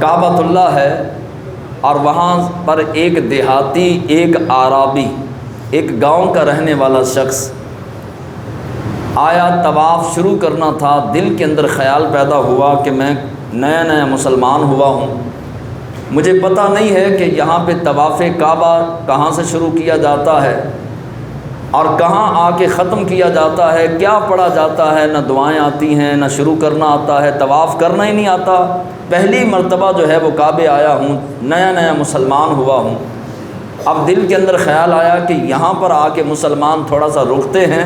کعبۃ اللہ ہے، اور وہاں پر ایک دیہاتی، ایک عرابی، ایک گاؤں کا رہنے والا شخص آیا، طواف شروع کرنا تھا، دل کے اندر خیال پیدا ہوا کہ میں نیا نیا مسلمان ہوا ہوں، مجھے پتہ نہیں ہے کہ یہاں پہ طواف کعبہ کہاں سے شروع کیا جاتا ہے اور کہاں آ کے ختم کیا جاتا ہے، کیا پڑھا جاتا ہے، نہ دعائیں آتی ہیں، نہ شروع کرنا آتا ہے، طواف کرنا ہی نہیں آتا، پہلی مرتبہ جو ہے وہ کعبے آیا ہوں، نیا نیا مسلمان ہوا ہوں۔ اب دل کے اندر خیال آیا کہ یہاں پر آ کے مسلمان تھوڑا سا رکتے ہیں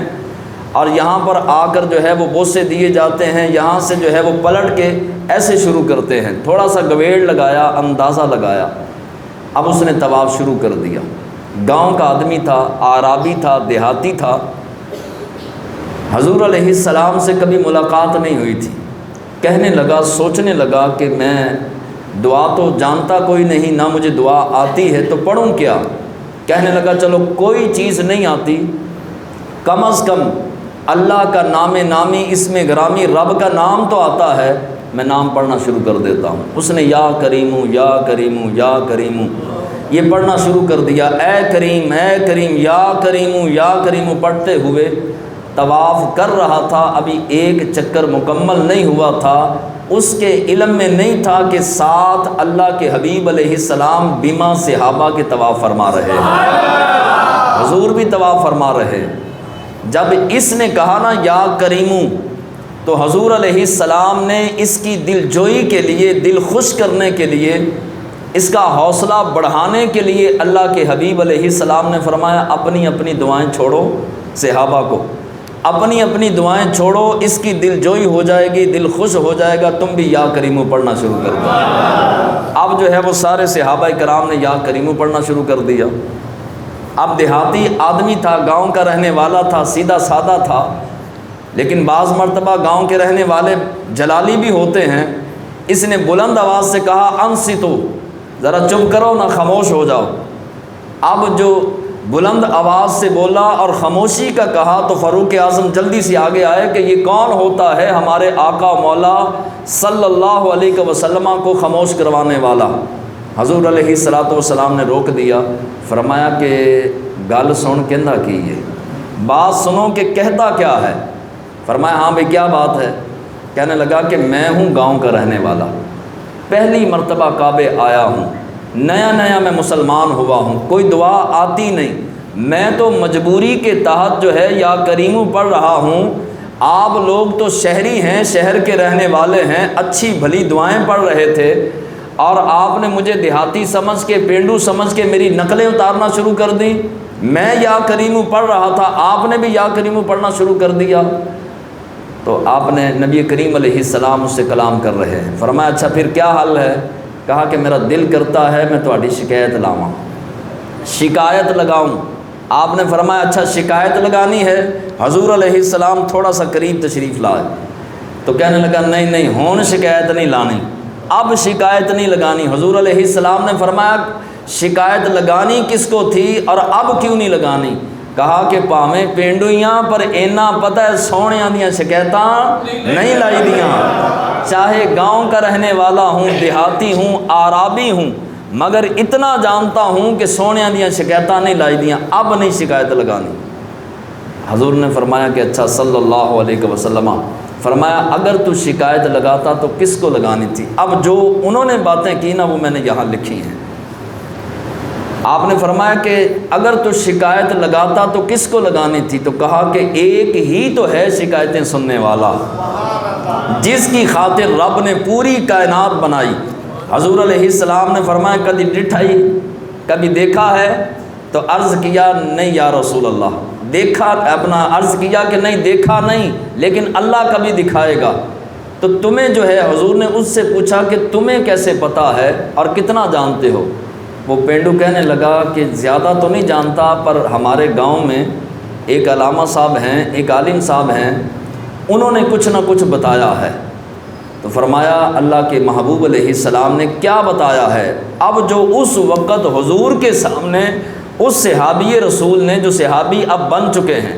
اور یہاں پر آ کر جو ہے وہ بوسے دیے جاتے ہیں، یہاں سے جو ہے وہ پلٹ کے ایسے شروع کرتے ہیں، تھوڑا سا گویڑ لگایا، اندازہ لگایا، اب اس نے طواف شروع کر دیا۔ گاؤں کا آدمی تھا، عرابی تھا، دیہاتی تھا، حضور علیہ السلام سے کبھی ملاقات نہیں ہوئی تھی، کہنے لگا، سوچنے لگا کہ میں دعا تو جانتا کوئی نہیں، نہ مجھے دعا آتی ہے تو پڑھوں کیا؟ کہنے لگا چلو کوئی چیز نہیں آتی، کم از کم اللہ کا نام نامی، اسم گرامی، رب کا نام تو آتا ہے، میں نام پڑھنا شروع کر دیتا ہوں۔ اس نے یا کریمو یا کریمو یا کریمو یہ پڑھنا شروع کر دیا، اے کریم اے کریم، یا کریمو یا کریمو پڑھتے ہوئے طواف کر رہا تھا۔ ابھی ایک چکر مکمل نہیں ہوا تھا، اس کے علم میں نہیں تھا کہ ساتھ اللہ کے حبیب علیہ السلام بما صحابہ کے طواف فرما رہے ہیں، حضور بھی طواف فرما رہے ہیں۔ جب اس نے کہا نا یا کریمو، تو حضور علیہ السلام نے اس کی دل جوئی کے لیے، دل خوش کرنے کے لیے، اس کا حوصلہ بڑھانے کے لیے اللہ کے حبیب علیہ السلام نے فرمایا اپنی اپنی دعائیں چھوڑو، صحابہ کو اپنی اپنی دعائیں چھوڑو، اس کی دل جوئی ہو جائے گی، دل خوش ہو جائے گا، تم بھی یا کریمو پڑھنا شروع کر دو۔ اب جو ہے وہ سارے صحابہ کرام نے یا کریمو پڑھنا شروع کر دیا۔ اب دیہاتی آدمی تھا، گاؤں کا رہنے والا تھا، سیدھا سادہ تھا، لیکن بعض مرتبہ گاؤں کے رہنے والے جلالی بھی ہوتے ہیں۔ اس نے بلند آواز سے کہا انصتو، ذرا چپ کرو نہ، خاموش ہو جاؤ۔ اب جو بلند آواز سے بولا اور خاموشی کا کہا تو فاروق اعظم جلدی سے آگے آئے کہ یہ کون ہوتا ہے ہمارے آقا مولا صلی اللہ علیہ وسلم کو خاموش کروانے والا۔ حضور علیہ الصلوۃ والسلام نے روک دیا، فرمایا کہ گل سن کہندا کی ہے، بات سنو کہ کہتا کیا ہے۔ فرمایا ہاں بھئی کیا بات ہے؟ کہنے لگا کہ میں ہوں گاؤں کا رہنے والا، پہلی مرتبہ کعبے آیا ہوں، نیا نیا میں مسلمان ہوا ہوں، کوئی دعا آتی نہیں، میں تو مجبوری کے تحت جو ہے یا کریمو پڑھ رہا ہوں۔ آپ لوگ تو شہری ہیں، شہر کے رہنے والے ہیں، اچھی بھلی دعائیں پڑھ رہے تھے، اور آپ نے مجھے دیہاتی سمجھ کے، پینڈو سمجھ کے میری نقلیں اتارنا شروع کر دی۔ میں یا کریمو پڑھ رہا تھا، آپ نے بھی یا کریمو پڑھنا شروع کر دیا۔ تو آپ نے، نبی کریم علیہ السلام اس سے کلام کر رہے ہیں، فرمایا اچھا پھر کیا حل ہے؟ کہا کہ میرا دل کرتا ہے میں تہاڈی شکایت لاواں، شکایت لگاؤں۔ آپ نے فرمایا اچھا شکایت لگانی ہے؟ حضور علیہ السلام تھوڑا سا قریب تشریف لائے تو کہنے لگا نہیں نہیں، ہون شکایت نہیں لانی، اب شکایت نہیں لگانی۔ حضور علیہ السلام نے فرمایا شکایت لگانی کس کو تھی اور اب کیوں نہیں لگانی؟ کہا کہ پاویں پینڈویاں پر اینا پتہ ہے سونیاں دیاں شکایتاں نہیں لائی دیاں، چاہے گاؤں کا رہنے والا ہوں، دیہاتی ہوں، عرابی ہوں، مگر اتنا جانتا ہوں کہ سونیاں دیاں شکایتاں نہیں لائی دیاں، اب نہیں شکایت لگانی۔ حضور نے فرمایا کہ اچھا صلی اللہ علیہ وسلم، فرمایا اگر تو شکایت لگاتا تو کس کو لگانی تھی؟ اب جو انہوں نے باتیں کی نا وہ میں نے یہاں لکھی ہیں۔ آپ نے فرمایا کہ اگر تو شکایت لگاتا تو کس کو لگانی تھی؟ تو کہا کہ ایک ہی تو ہے شکایتیں سننے والا، جس کی خاطر رب نے پوری کائنات بنائی۔ حضور علیہ السلام نے فرمایا کبھی ڈٹھائی، کبھی دیکھا ہے؟ تو عرض کیا نہیں یا رسول اللہ، دیکھا اپنا عرض کیا کہ نہیں دیکھا نہیں، لیکن اللہ کبھی دکھائے گا۔ تو تمہیں جو ہے، حضور نے اس سے پوچھا کہ تمہیں کیسے پتہ ہے اور کتنا جانتے ہو؟ وہ پینڈو کہنے لگا کہ زیادہ تو نہیں جانتا، پر ہمارے گاؤں میں ایک علامہ صاحب ہیں، ایک عالم صاحب ہیں، انہوں نے کچھ نہ کچھ بتایا ہے۔ تو فرمایا اللہ کے محبوب علیہ السلام نے کیا بتایا ہے؟ اب جو اس وقت حضور کے سامنے اس صحابی رسول نے، جو صحابی اب بن چکے ہیں،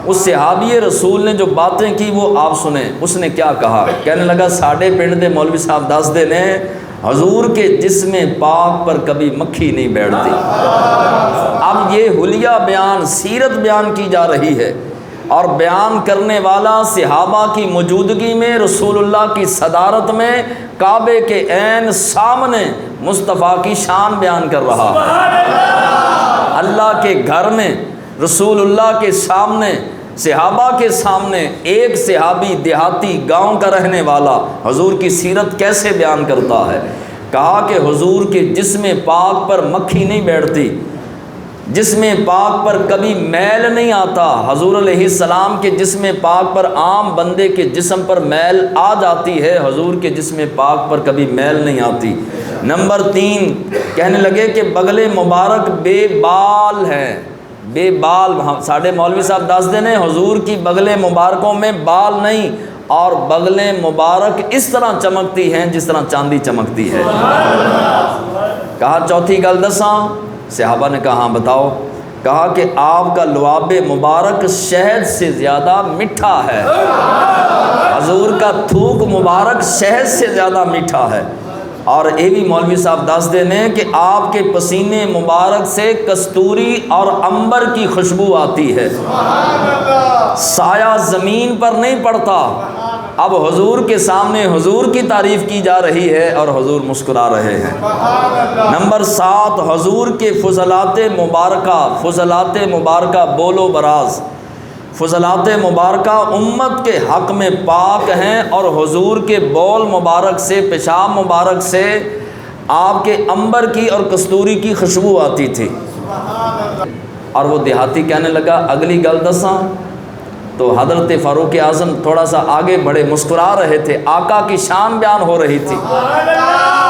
اس صحابی رسول نے جو باتیں کی وہ آپ سنیں۔ اس نے کیا کہا؟ کہنے لگا ساڈے پنڈ دے مولوی صاحب دس دے نے حضور کے جسم پاک پر کبھی مکھی نہیں بیٹھتی۔ اب یہ حلیہ بیان، سیرت بیان کی جا رہی ہے، اور بیان کرنے والا صحابہ کی موجودگی میں، رسول اللہ کی صدارت میں، کعبے کے عین سامنے مصطفیٰ کی شان بیان کر رہا ہے۔ اللہ کے گھر میں، رسول اللہ کے سامنے، صحابہ کے سامنے ایک صحابی دیہاتی گاؤں کا رہنے والا حضور کی سیرت کیسے بیان کرتا ہے؟ کہا کہ حضور کے جسم پاک پر مکھی نہیں بیٹھتی، جسم پاک پر کبھی میل نہیں آتا۔ حضور علیہ السلام کے جسم پاک پر عام بندے کے جسم پر میل آ جاتی ہے، حضور کے جسم پاک پر کبھی میل نہیں آتی۔ نمبر 3 کہنے لگے کہ بغل مبارک بے بال ہے، بے بال۔ ساڑھے مولوی صاحب دس دن حضور کی بغل مبارکوں میں بال نہیں، اور بغل مبارک اس طرح چمکتی ہیں جس طرح چاندی چمکتی ہے۔ کہا چوتھی گل دساں؟ صحابہ نے کہا ہاں بتاؤ۔ کہا کہ آپ کا لعاب مبارک شہد سے زیادہ میٹھا ہے، حضور کا تھوک مبارک شہد سے زیادہ میٹھا ہے۔ اور یہ بھی مولوی صاحب دس دینے کہ آپ کے پسینے مبارک سے کستوری اور عنبر کی خوشبو آتی ہے، سایہ زمین پر نہیں پڑتا۔ اب حضور کے سامنے حضور کی تعریف کی جا رہی ہے اور حضور مسکرا رہے ہیں۔ نمبر 7 حضور کے فضلات مبارکہ، فضلات مبارکہ بول و براز، فضلات مبارکہ امت کے حق میں پاک ہیں، اور حضور کے بول مبارک سے، پیشاب مبارک سے آپ کے عنبر کی اور کستوری کی خوشبو آتی تھی۔ اور وہ دیہاتی کہنے لگا اگلی گل دساں؟ تو حضرت فاروق اعظم تھوڑا سا آگے بڑھے، مسکرا رہے تھے، آقا کی شان بیان ہو رہی تھی۔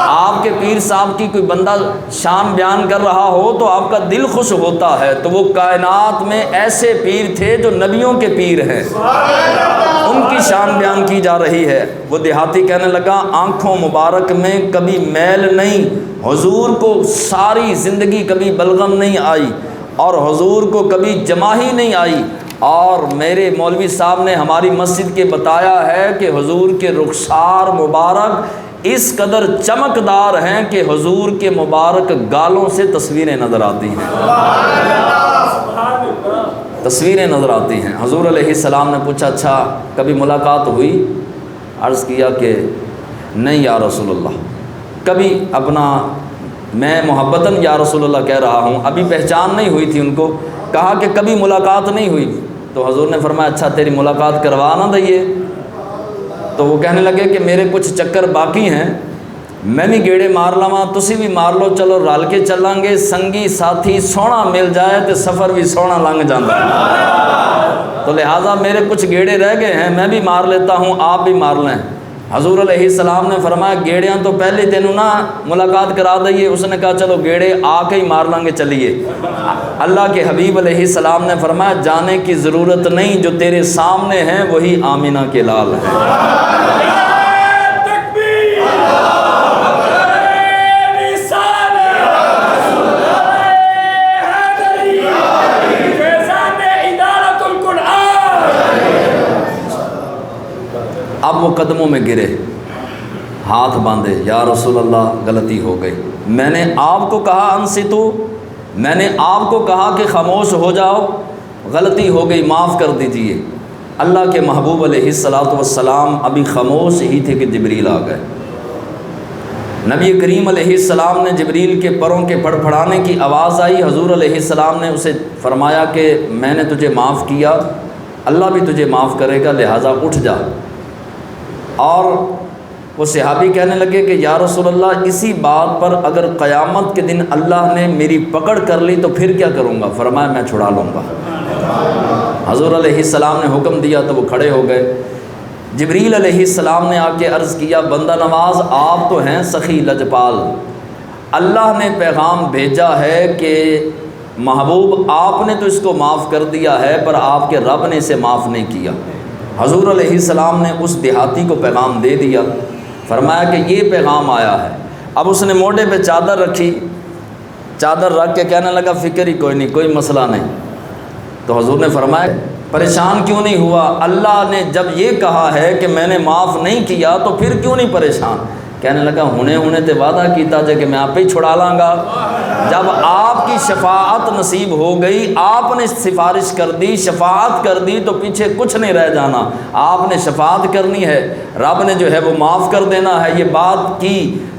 آپ کے پیر صاحب کی کوئی بندہ شان بیان کر رہا ہو تو آپ کا دل خوش ہوتا ہے، تو وہ کائنات میں ایسے پیر تھے جو نبیوں کے پیر ہیں، ان کی شان بیان کی جا رہی ہے۔ وہ دیہاتی کہنے لگا آنکھوں مبارک میں کبھی میل نہیں، حضور کو ساری زندگی کبھی بلغم نہیں آئی، اور حضور کو کبھی جماہی نہیں آئی۔ اور میرے مولوی صاحب نے ہماری مسجد کے بتایا ہے کہ حضور کے رخسار مبارک اس قدر چمکدار ہیں کہ حضور کے مبارک گالوں سے تصویریں نظر آتی ہیں، تصویریں نظر آتی ہیں۔ حضور علیہ السلام نے پوچھا اچھا کبھی ملاقات ہوئی؟ عرض کیا کہ نہیں یا رسول اللہ، کبھی اپنا میں محبتاً یا رسول اللہ کہہ رہا ہوں، ابھی پہچان نہیں ہوئی تھی ان کو۔ کہا کہ کبھی ملاقات نہیں ہوئی، تو حضور نے فرمایا اچھا تیری ملاقات کروا نہ دئیے۔ تو وہ کہنے لگے کہ میرے کچھ چکر باقی ہیں، میں بھی گیڑے مار لواں، تسی بھی مار لو، چلو رل کے چلیں گے، سنگی ساتھی سونا مل جائے تو سفر بھی سونا لنگ جاتا ہے۔ تو لہٰذا میرے کچھ گیڑے رہ گئے ہیں، میں بھی مار لیتا ہوں، آپ بھی مار لیں۔ حضور علیہ السلام نے فرمایا گیڑیاں تو پہلے تینوں نہ ملاقات کرا دئیے۔ اس نے کہا چلو گیڑے آ کے ہی مار لیں گے، چلیے۔ اللہ کے حبیب علیہ السلام نے فرمایا جانے کی ضرورت نہیں، جو تیرے سامنے ہیں وہی آمینہ کے لال ہیں۔ اب وہ قدموں میں گرے، ہاتھ باندھے، یا رسول اللہ غلطی ہو گئی، میں نے آپ کو کہا انصتو، میں نے آپ کو کہا کہ خاموش ہو جاؤ، غلطی ہو گئی، معاف کر دیجئے۔ اللہ کے محبوب علیہ السلام ابھی خاموش ہی تھے کہ جبریل آ گئے۔ نبی کریم علیہ السلام نے جبریل کے پروں کے پھڑپھڑانے کی آواز آئی، حضور علیہ السلام نے اسے فرمایا کہ میں نے تجھے معاف کیا، اللہ بھی تجھے معاف کرے گا، لہٰذا اٹھ جا۔ اور وہ صحابی کہنے لگے کہ یا رسول اللہ اسی بات پر اگر قیامت کے دن اللہ نے میری پکڑ کر لی تو پھر کیا کروں گا؟ فرمایا میں چھڑا لوں گا۔ حضور علیہ السلام نے حکم دیا تو وہ کھڑے ہو گئے۔ جبریل علیہ السلام نے آ کے عرض کیا بندہ نواز آپ تو ہیں سخی لجپال، اللہ نے پیغام بھیجا ہے کہ محبوب آپ نے تو اس کو معاف کر دیا ہے پر آپ کے رب نے اسے معاف نہیں کیا۔ حضور علیہ السلام نے اس دیہاتی کو پیغام دے دیا، فرمایا کہ یہ پیغام آیا ہے۔ اب اس نے موڈے پہ چادر رکھی، چادر رکھ کے کہنے لگا فکر ہی کوئی نہیں، کوئی مسئلہ نہیں۔ تو حضور نے فرمایا پریشان کیوں نہیں ہوا؟ اللہ نے جب یہ کہا ہے کہ میں نے معاف نہیں کیا تو پھر کیوں نہیں پریشان؟ کہنے لگا ہونے تے وعدہ کیتا جے کہ میں آپ ہی چھڑا لاں گا۔ جب آپ کی شفاعت نصیب ہو گئی، آپ نے سفارش کر دی، شفاعت کر دی، تو پیچھے کچھ نہیں رہ جانا، آپ نے شفاعت کرنی ہے، رب نے جو ہے وہ معاف کر دینا ہے۔ یہ بات کی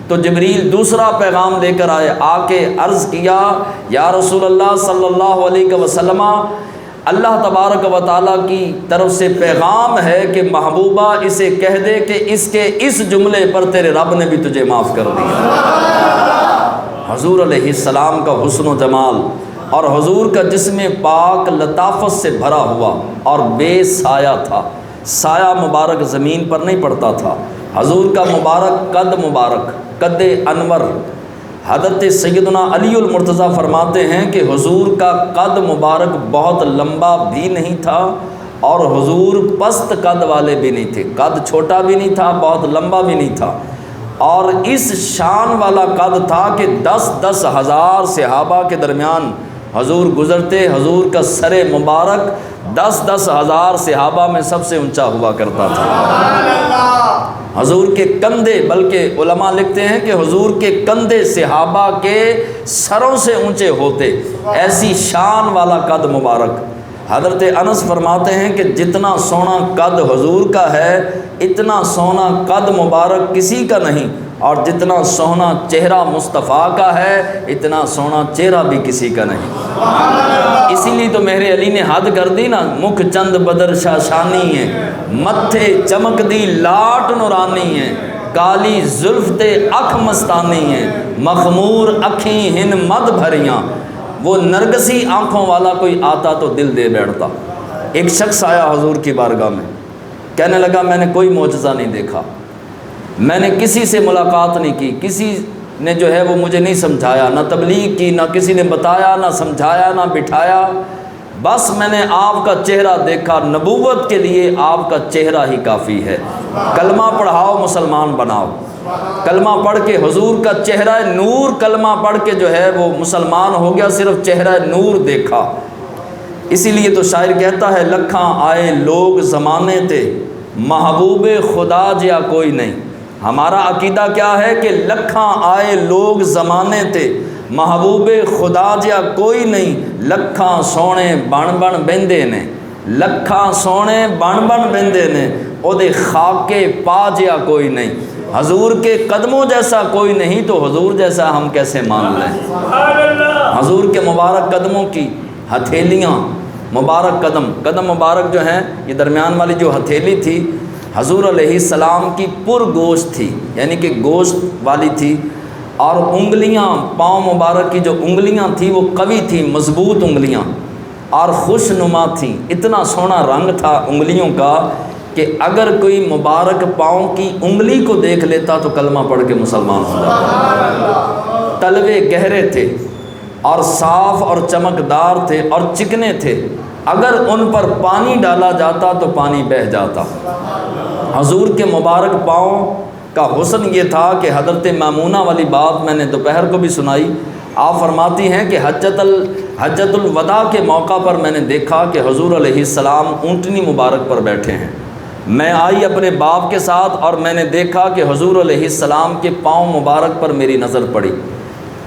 تو جبریل دوسرا پیغام لے کر آئے، آ کے عرض کیا یا رسول اللہ صلی اللہ علیہ وسلم، اللہ تبارک و تعالیٰ کی طرف سے پیغام ہے کہ محبوبہ اسے کہہ دے کہ اس کے اس جملے پر تیرے رب نے بھی تجھے معاف کر دیا۔ حضور علیہ السلام کا حسن و جمال اور حضور کا جسم پاک لطافت سے بھرا ہوا اور بے سایہ تھا، سایہ مبارک زمین پر نہیں پڑتا تھا۔ حضور کا مبارک قد انور، حضرت سیدنا علی المرتضیٰ فرماتے ہیں کہ حضور کا قد مبارک بہت لمبا بھی نہیں تھا اور حضور پست قد والے بھی نہیں تھے، قد چھوٹا بھی نہیں تھا، بہت لمبا بھی نہیں تھا، اور اس شان والا قد تھا کہ 10 ہزار صحابہ کے درمیان حضور گزرتے، حضور کا سر مبارک 10 ہزار صحابہ میں سب سے اونچا ہوا کرتا تھا۔ حضور کے کندھے، بلکہ علماء لکھتے ہیں کہ حضور کے کندھے صحابہ کے سروں سے اونچے ہوتے، ایسی شان والا قد مبارک۔ حضرت انس فرماتے ہیں کہ جتنا سونا قد حضور کا ہے اتنا سونا قد مبارک کسی کا نہیں، اور جتنا سونا چہرہ مصطفیٰ کا ہے اتنا سونا چہرہ بھی کسی کا نہیں۔ اسی لیے تو میرے علی نے حد کر دی نا، مکھ چند بدر شاشانی ہے، متھے چمک دی لاٹ نورانی ہے، کالی زلف تے اکھ مستانی ہے، مخمور اکھیں ہن مد بھریاں، وہ نرگسی آنکھوں والا کوئی آتا تو دل دے بیٹھتا۔ ایک شخص آیا حضور کی بارگاہ میں، کہنے لگا میں نے کوئی معجزہ نہیں دیکھا، میں نے کسی سے ملاقات نہیں کی، کسی نے جو ہے وہ مجھے نہیں سمجھایا، نہ تبلیغ کی، نہ کسی نے بتایا، نہ سمجھایا، نہ بٹھایا، بس میں نے آپ کا چہرہ دیکھا، نبوت کے لیے آپ کا چہرہ ہی کافی ہے، کلمہ پڑھاؤ مسلمان بناؤ۔ کلمہ پڑھ کے حضور کا چہرہ نور، کلمہ پڑھ کے جو ہے وہ مسلمان ہو گیا، صرف چہرہ نور دیکھا۔ اسی لیے تو شاعر کہتا ہے لکھاں آئے لوگ زمانے تے، محبوب خدا جیا کوئی نہیں۔ ہمارا عقیدہ کیا ہے کہ لکھاں آئے لوگ زمانے تے، محبوب خدا جیا کوئی نہیں، لکھاں سونے بن بن بندے نے، لکھاں سونے بن بن بندے نے، او دے خاکے پا جیا کوئی نہیں۔ حضور کے قدموں جیسا کوئی نہیں تو حضور جیسا ہم کیسے مان لیں۔ حضور کے مبارک قدموں کی ہتھیلیاں، مبارک قدم مبارک جو ہیں، یہ درمیان والی جو ہتھیلی تھی حضور علیہ السلام کی پر گوشت تھی، یعنی کہ گوشت والی تھی، اور انگلیاں، پاؤں مبارک کی جو انگلیاں تھیں وہ قوی تھیں، مضبوط انگلیاں اور خوش نما تھیں۔ اتنا سونا رنگ تھا انگلیوں کا کہ اگر کوئی مبارک پاؤں کی انگلی کو دیکھ لیتا تو کلمہ پڑھ کے مسلمان ہو جاتا۔ تلوے گہرے تھے اور صاف اور چمکدار تھے اور چکنے تھے، اگر ان پر پانی ڈالا جاتا تو پانی بہہ جاتا۔ حضور کے مبارک پاؤں کا حسن یہ تھا کہ حضرت مامونہ والی بات میں نے دوپہر کو بھی سنائی، آپ فرماتی ہیں کہ حجۃ الوداع کے موقع پر میں نے دیکھا کہ حضور علیہ السلام اونٹنی مبارک پر بیٹھے ہیں، میں آئی اپنے باپ کے ساتھ اور میں نے دیکھا کہ حضور علیہ السلام کے پاؤں مبارک پر میری نظر پڑی،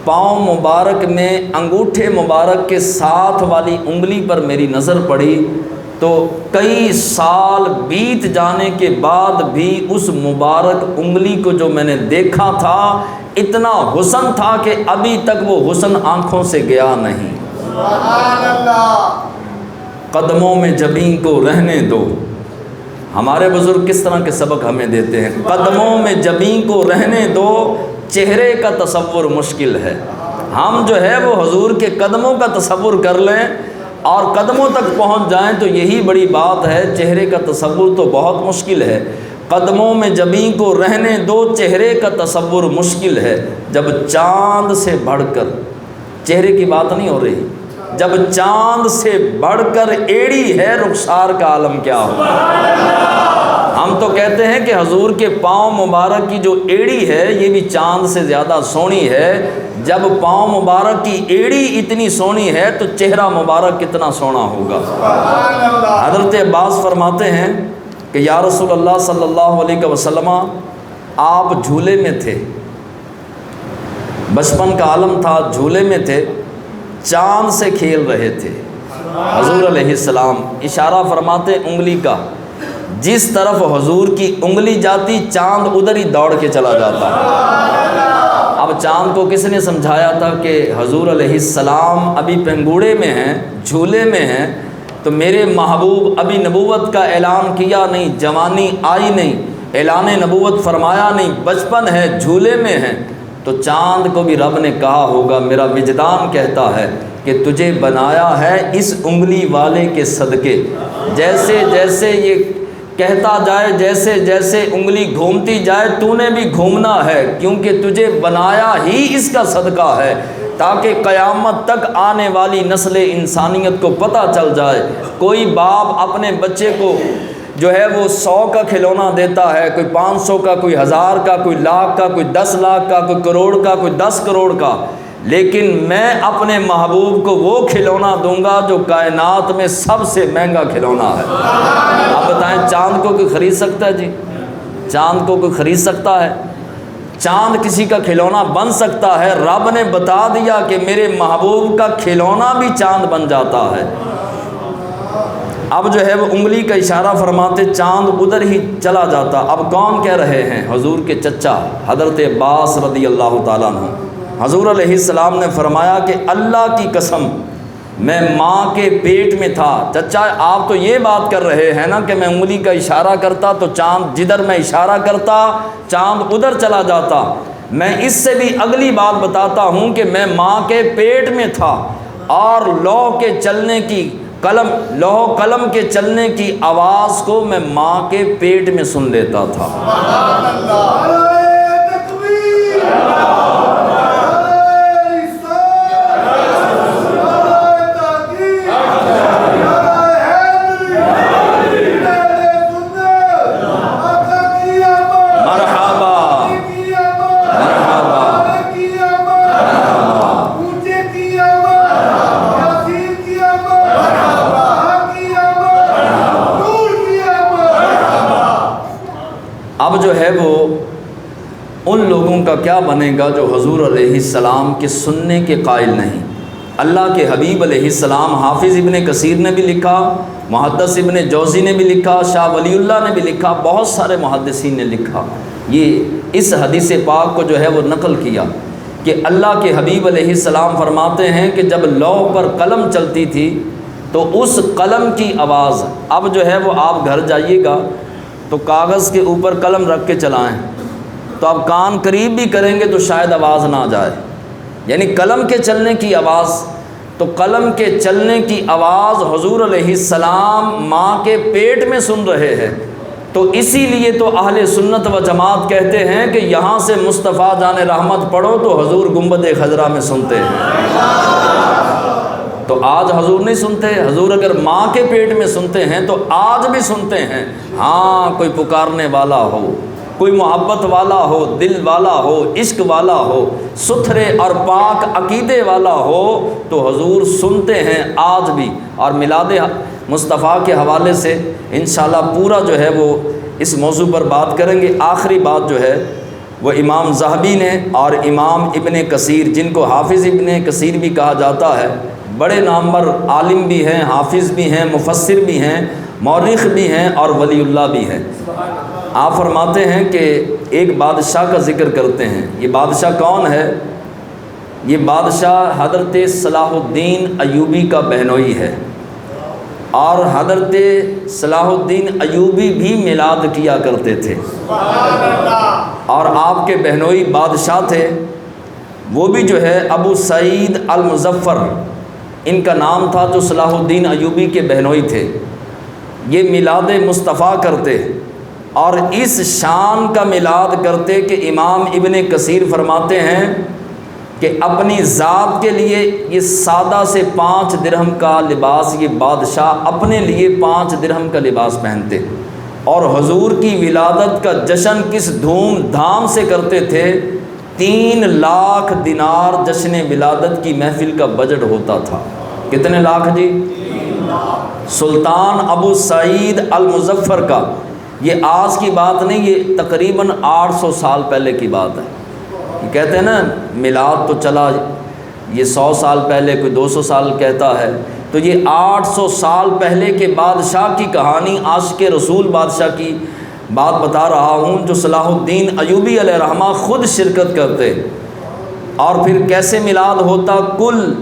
پاؤں مبارک میں انگوٹھے مبارک کے ساتھ والی انگلی پر میری نظر پڑی، تو کئی سال بیت جانے کے بعد بھی اس مبارک انگلی کو جو میں نے دیکھا تھا اتنا حسن تھا کہ ابھی تک وہ حسن آنکھوں سے گیا نہیں۔ سبحان اللہ۔ قدموں میں جبیں کو رہنے دو، ہمارے بزرگ کس طرح کے سبق ہمیں دیتے ہیں، قدموں میں جبیں کو رہنے دو، چہرے کا تصور مشکل ہے۔ ہم جو ہے وہ حضور کے قدموں کا تصور کر لیں اور قدموں تک پہنچ جائیں تو یہی بڑی بات ہے، چہرے کا تصور تو بہت مشکل ہے۔ قدموں میں جبیں کو رہنے دو، چہرے کا تصور مشکل ہے، جب چاند سے بڑھ کر، چہرے کی بات نہیں ہو رہی، جب چاند سے بڑھ کر ایڑی ہے رخسار کا عالم کیا ہو۔ ہم تو کہتے ہیں کہ حضور کے پاؤں مبارک کی جو ایڑی ہے یہ بھی چاند سے زیادہ سونی ہے، جب پاؤں مبارک کی ایڑی اتنی سونی ہے تو چہرہ مبارک کتنا سونا ہوگا۔ حضرت عباس فرماتے ہیں کہ یا رسول اللہ صلی اللہ علیہ وسلم، آپ جھولے میں تھے، بچپن کا عالم تھا، جھولے میں تھے، چاند سے کھیل رہے تھے۔ حضور علیہ السلام اشارہ فرماتے انگلی کا، جس طرف حضور کی انگلی جاتی چاند ادھر ہی دوڑ کے چلا جاتا۔ اب چاند کو کس نے سمجھایا تھا کہ حضور علیہ السلام ابھی پنگوڑے میں ہیں، جھولے میں ہیں، تو میرے محبوب ابھی نبوت کا اعلان کیا نہیں، جوانی آئی نہیں، اعلان نبوت فرمایا نہیں، بچپن ہے، جھولے میں ہیں، تو چاند کو بھی رب نے کہا ہوگا میرا وجدان کہتا ہے کہ تجھے بنایا ہے اس انگلی والے کے صدقے۔ جیسے جیسے یہ کہتا جائے، جیسے جیسے انگلی گھومتی جائے، تو نے بھی گھومنا ہے، کیونکہ تجھے بنایا ہی اس کا صدقہ ہے، تاکہ قیامت تک آنے والی نسل انسانیت کو پتہ چل جائے۔ کوئی باپ اپنے بچے کو جو ہے وہ 100 کا کھلونا دیتا ہے، کوئی 500 کا، کوئی 1000 کا، کوئی لاکھ کا، کوئی 10 لاکھ کا، کوئی کروڑ کا، کوئی 10 کروڑ کا، لیکن میں اپنے محبوب کو وہ کھلونا دوں گا جو کائنات میں سب سے مہنگا کھلونا ہے۔ اب بتائیں چاند کو کوئی خرید سکتا ہے؟ جی چاند کو کوئی خرید سکتا ہے؟ چاند کسی کا کھلونا بن سکتا ہے؟ رب نے بتا دیا کہ میرے محبوب کا کھلونا بھی چاند بن جاتا ہے۔ اب جو ہے وہ انگلی کا اشارہ فرماتے چاند ادھر ہی چلا جاتا۔ اب کون کہہ رہے ہیں؟ حضور کے چچا حضرت عباس رضی اللہ تعالیٰ عنہ۔ حضور علیہ السلام نے فرمایا کہ اللہ کی قسم میں ماں کے پیٹ میں تھا۔ چچا آپ تو یہ بات کر رہے ہیں نا کہ میں انگلی کا اشارہ کرتا تو چاند جدھر میں اشارہ کرتا چاند ادھر چلا جاتا۔ میں اس سے بھی اگلی بات بتاتا ہوں کہ میں ماں کے پیٹ میں تھا اور لوح قلم کے چلنے کی آواز کو میں ماں کے پیٹ میں سن لیتا تھا۔ اب جو ہے وہ ان لوگوں کا کیا بنے گا جو حضور علیہ السلام کے سننے کے قائل نہیں۔ اللہ کے حبیب علیہ السلام، حافظ ابن کثیر نے بھی لکھا، محدث ابن جوزی نے بھی لکھا، شاہ ولی اللہ نے بھی لکھا، بہت سارے محدثین نے لکھا، یہ اس حدیث پاک کو جو ہے وہ نقل کیا کہ اللہ کے حبیب علیہ السلام فرماتے ہیں کہ جب لوح پر قلم چلتی تھی تو اس قلم کی آواز، اب جو ہے وہ آپ گھر جائیے گا تو کاغذ کے اوپر قلم رکھ کے چلائیں تو آپ کان قریب بھی کریں گے تو شاید آواز نہ جائے، یعنی قلم کے چلنے کی آواز۔ تو قلم کے چلنے کی آواز حضور علیہ السلام ماں کے پیٹ میں سن رہے ہیں، تو اسی لیے تو اہل سنت و جماعت کہتے ہیں کہ یہاں سے مصطفیٰ جان رحمت پڑھو تو حضور گنبد خضرا میں سنتے ہیں۔ تو آج حضور نہیں سنتے؟ حضور اگر ماں کے پیٹ میں سنتے ہیں تو آج بھی سنتے ہیں۔ ہاں کوئی پکارنے والا ہو، کوئی محبت والا ہو، دل والا ہو، عشق والا ہو، ستھرے اور پاک عقیدے والا ہو تو حضور سنتے ہیں آج بھی۔ اور میلاد مصطفیٰ کے حوالے سے انشاءاللہ پورا جو ہے وہ اس موضوع پر بات کریں گے۔ آخری بات جو ہے وہ امام ذہبی نے اور امام ابن کثیر، جن کو حافظ ابن کثیر بھی کہا جاتا ہے، بڑے نامور عالم بھی ہیں، حافظ بھی ہیں، مفسر بھی ہیں، مورخ بھی ہیں اور ولی اللہ بھی ہیں۔ آپ فرماتے ہیں کہ ایک بادشاہ کا ذکر کرتے ہیں۔ یہ بادشاہ کون ہے؟ یہ بادشاہ حضرت صلاح الدین ایوبی کا بہنوئی ہے، اور حضرت صلاح الدین ایوبی بھی میلاد کیا کرتے تھے، اور آپ کے بہنوئی بادشاہ تھے، وہ بھی جو ہے ابو سعید المظفر ان کا نام تھا، جو صلاح الدین ایوبی کے بہنوئی تھے۔ یہ میلاد مصطفیٰ کرتے اور اس شان کا میلاد کرتے کہ امام ابن کثیر فرماتے ہیں کہ اپنی ذات کے لیے یہ سادہ سے 5 درہم کا لباس، یہ بادشاہ اپنے لیے 5 درہم کا لباس پہنتے، اور حضور کی ولادت کا جشن کس دھوم دھام سے کرتے تھے۔ 3 لاکھ دینار جشن ولادت کی محفل کا بجٹ ہوتا تھا۔ کتنے لاکھ جی؟ سلطان ابو سعید المظفر کا یہ آج کی بات نہیں، یہ تقریباً 800 سال پہلے کی بات ہے۔ یہ کہتے ہیں نا میلاد تو چلا یہ 100 سال پہلے، کوئی 200 سال کہتا ہے، تو یہ 800 سال پہلے کے بادشاہ کی کہانی، عاشق رسول بادشاہ کی بات بتا رہا ہوں، جو صلاح الدین ایوبی علیہ رحمہ خود شرکت کرتے۔ اور پھر کیسے میلاد ہوتا، کل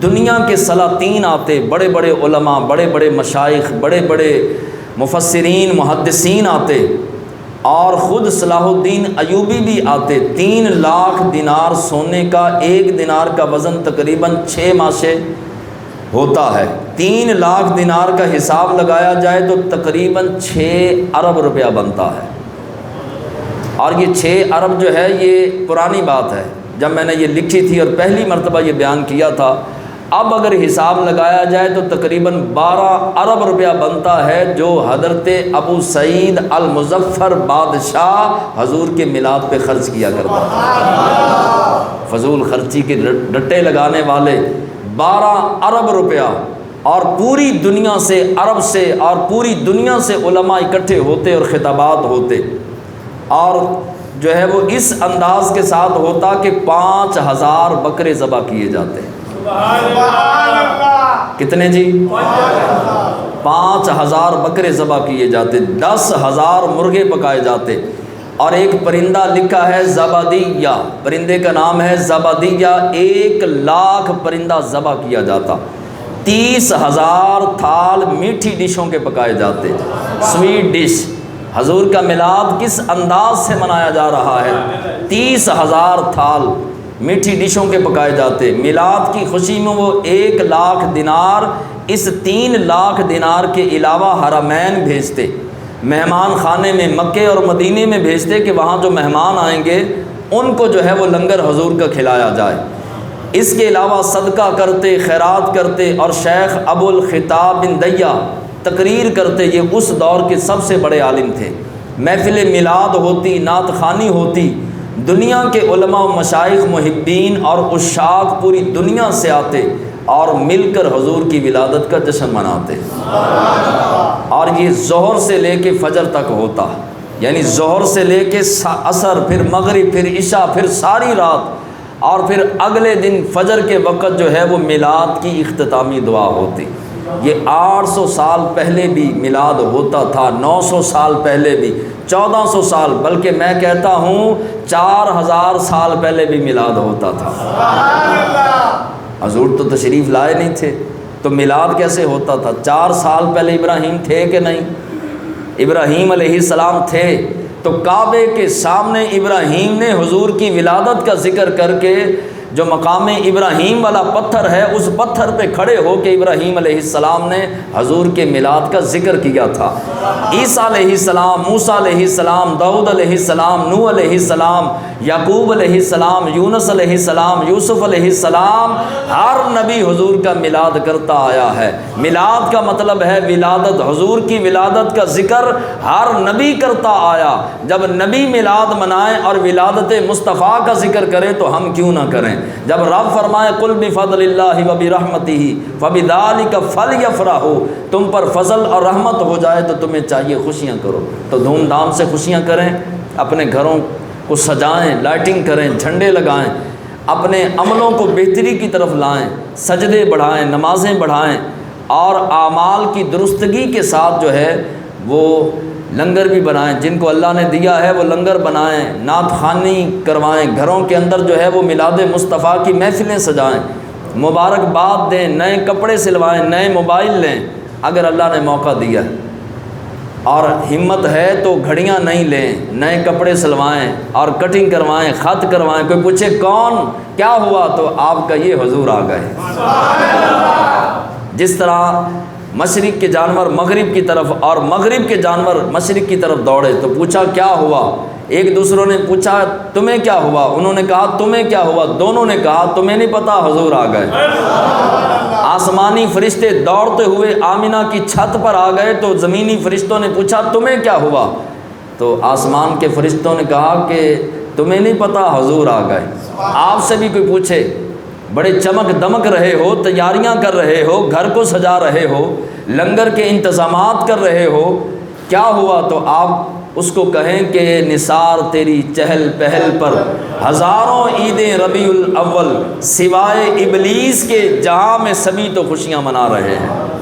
دنیا کے سلاطین آتے، بڑے بڑے علماء، بڑے بڑے مشائخ، بڑے بڑے مفسرین محدثین آتے، اور خود صلاح الدین ایوبی بھی آتے۔ 3 لاکھ دینار سونے کا، ایک دینار کا وزن تقریباً 6 ماشے ہوتا ہے۔ 3 لاکھ دینار کا حساب لگایا جائے تو تقریباً 6 ارب روپیہ بنتا ہے۔ اور یہ 6 ارب جو ہے یہ پرانی بات ہے، جب میں نے یہ لکھی تھی اور پہلی مرتبہ یہ بیان کیا تھا۔ اب اگر حساب لگایا جائے تو تقریباً 12 ارب روپیہ بنتا ہے، جو حضرت ابو سعید المظفر بادشاہ حضور کے میلاد پہ خرچ کیا کرتا تھا۔ فضول خرچی کے ڈٹے لگانے والے 12 ارب روپیہ، اور پوری دنیا سے، عرب سے اور پوری دنیا سے علماء اکٹھے ہوتے اور خطابات ہوتے، اور جو ہے وہ اس انداز کے ساتھ ہوتا کہ 5000 بکرے ذبح کیے جاتے۔ کتنے جی؟ 5000 بکرے ذبح کیے جاتے، 10,000 مرغے پکائے جاتے، اور ایک پرندہ لکھا ہے زبادیہ، پرندے کا نام ہے زبادیہ، 1 لاکھ پرندہ ذبح کیا جاتا، 30,000 تھال میٹھی ڈشوں کے پکائے جاتے، سویٹ ڈش۔ حضور کا میلاد کس انداز سے منایا جا رہا ہے، 30,000 تھال میٹھی ڈشوں کے پکائے جاتے۔ میلاد کی خوشی میں وہ 1 لاکھ دینار، اس 3 لاکھ دینار کے علاوہ حرمین بھیجتے، مہمان خانے میں مکے اور مدینے میں بھیجتے کہ وہاں جو مہمان آئیں گے ان کو جو ہے وہ لنگر حضور کا کھلایا جائے۔ اس کے علاوہ صدقہ کرتے، خیرات کرتے، اور شیخ ابو الخطاب بن دیا تقریر کرتے، یہ اس دور کے سب سے بڑے عالم تھے۔ محفل میلاد ہوتی، نعت خوانی ہوتی، دنیا کے علماء و مشائخ، محبین اور عشاق پوری دنیا سے آتے اور مل کر حضور کی ولادت کا جشن مناتے، اور یہ ظہر سے لے کے فجر تک ہوتا، یعنی ظہر سے لے کے عصر، پھر مغرب، پھر عشاء، پھر ساری رات، اور پھر اگلے دن فجر کے وقت جو ہے وہ میلاد کی اختتامی دعا ہوتی۔ یہ 800 سال پہلے بھی میلاد ہوتا تھا، 900 سال پہلے بھی، 1400 سال، بلکہ میں کہتا ہوں 4000 سال پہلے بھی میلاد ہوتا تھا۔ حضور تو تشریف لائے نہیں تھے، تو میلاد کیسے ہوتا تھا؟ 4 سال پہلے ابراہیم تھے کہ نہیں؟ ابراہیم علیہ السلام تھے، تو کعبے کے سامنے ابراہیم نے حضور کی ولادت کا ذکر کر کے، جو مقام ابراہیم والا پتھر ہے، اس پتھر پہ کھڑے ہو کے ابراہیم علیہ السلام نے حضور کے میلاد کا ذکر کیا تھا۔ عیسیٰ علیہ السلام، موسیٰ علیہ السلام، داؤد علیہ السلام، نوح علیہ السلام، یعقوب علیہ السلام، یونس علیہ السلام، یوسف علیہ السلام، ہر نبی حضور کا میلاد کرتا آیا ہے۔ میلاد کا مطلب ہے ولادت، حضور کی ولادت کا ذکر ہر نبی کرتا آیا۔ جب نبی میلاد منائے اور ولادت مصطفیٰ کا ذکر کرے تو ہم کیوں نہ کریں؟ جب رب فرمائے قل بفضل اللہ وبرحمتہ فبذلک فلیفرحوا، تم پر فضل اور رحمت ہو جائے تو تمہیں چاہیے خوشیاں کرو، تو دھوم دھام سے خوشیاں کریں، اپنے گھروں کو سجائیں، لائٹنگ کریں، جھنڈے لگائیں، اپنے عملوں کو بہتری کی طرف لائیں، سجدے بڑھائیں، نمازیں بڑھائیں، اور اعمال کی درستگی کے ساتھ جو ہے وہ لنگر بھی بنائیں، جن کو اللہ نے دیا ہے وہ لنگر بنائیں، نعت خوانی کروائیں، گھروں کے اندر جو ہے وہ میلاد مصطفیٰ کی محفلیں سجائیں، مبارکباد دیں، نئے کپڑے سلوائیں، نئے موبائل لیں اگر اللہ نے موقع دیا، اور ہمت ہے تو گھڑیاں نہیں لیں، نئے کپڑے سلوائیں اور کٹنگ کروائیں، خط کروائیں، کوئی پوچھے کون کیا ہوا تو آپ کا یہ حضور آ گئے۔ جس طرح مشرق کے جانور مغرب کی طرف اور مغرب کے جانور مشرق کی طرف دوڑے تو پوچھا کیا ہوا، ایک دوسروں نے پوچھا تمہیں کیا ہوا، انہوں نے کہا تمہیں کیا ہوا، دونوں نے کہا تمہیں نہیں پتا حضور آ گئے۔ آسمانی فرشتے دوڑتے ہوئے آمینہ کی چھت پر آ گئے تو زمینی فرشتوں نے پوچھا تمہیں کیا ہوا، تو آسمان کے فرشتوں نے کہا کہ تمہیں نہیں پتا حضور آ گئے۔ آپ سے بھی کوئی پوچھے، بڑے چمک دمک رہے ہو، تیاریاں کر رہے ہو، گھر کو سجا رہے ہو، لنگر کے انتظامات کر رہے ہو، کیا ہوا؟ تو آپ اس کو کہیں کہ نثار تیری چہل پہل پر ہزاروں عیدیں ربیع الاول، سوائے ابلیس کے جہاں میں سبھی تو خوشیاں منا رہے ہیں۔